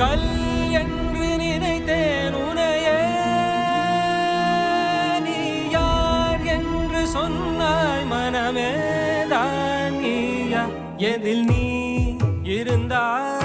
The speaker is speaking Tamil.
கல் என்று நினைத்தேன் உனையே, நீ யார் என்று சொன்னாய் மனமே தான் நீயா, எதில் நீ இருந்தாய்